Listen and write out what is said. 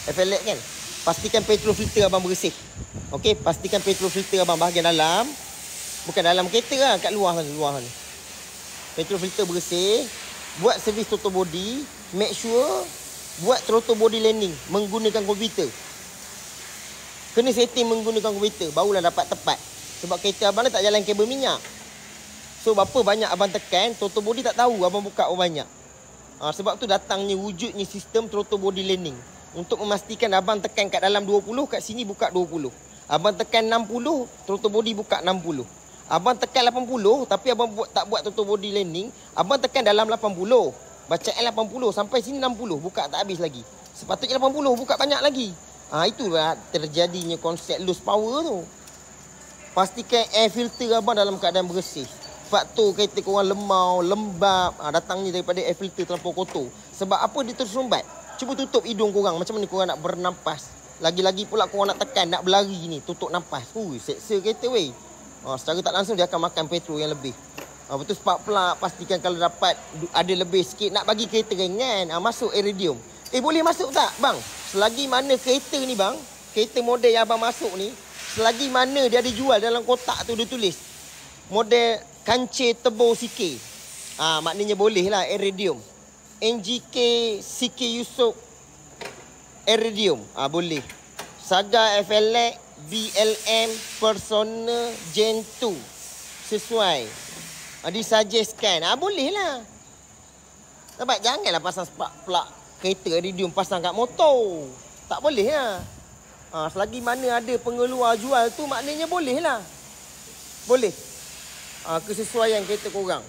FLX kan. Pastikan petrol filter abang bersih. Okey, pastikan petrol filter abang bahagian dalam. Bukan dalam kereta lah, kat luar ni. Petrol filter bersih. Buat servis throttle body. Make sure buat throttle body landing menggunakan komputer. Kena setting menggunakan komputer, barulah dapat tepat. Sebab kereta abang ni tak jalan kabel minyak. So, berapa banyak abang tekan, throttle body tak tahu abang buka berapa banyak. Sebab tu datangnya wujudnya sistem throttle body landing. Untuk memastikan abang tekan kat dalam 20, kat sini buka 20. Abang tekan 60, throttle body buka 60. Abang tekan 80, tapi abang tak buat throttle body landing. Abang tekan dalam 80. Bacaan 80, sampai sini 60. Buka tak habis lagi. Sepatutnya 80, buka banyak lagi. Itulah terjadinya konsep loose power tu. Pastikan air filter abang dalam keadaan bersih. Faktor kereta korang lemau, lembab, datangnya daripada air filter terlampau kotor. Sebab apa dia tersumbat? Cuba tutup hidung korang. Macam mana korang nak bernampas? Lagi-lagi pula korang nak tekan, nak berlari ni, tutup nafas. Seksa kereta weh. Secara tak langsung dia akan makan petrol yang lebih. Betul sebab pula pastikan kalau dapat ada lebih sikit, nak bagi kereta ringan, masuk iridium. Boleh masuk tak bang? Selagi mana kereta ni bang, kereta model yang abang masuk ni, selagi mana dia ada jual dalam kotak tu dia tulis model kancil tebal CK. Maknanya boleh lah iridium. NGK CK Yusof iridium. Boleh. Saga FLX BLM Persona Gen 2 sesuai. Disuggestkan. Boleh lah. Sebab janganlah pasang spark plug kereta iridium pasang kat motor. Tak boleh lah. Selagi mana ada pengeluar jual tu, maknanya boleh lah. Boleh. Kesesuaian kereta korang.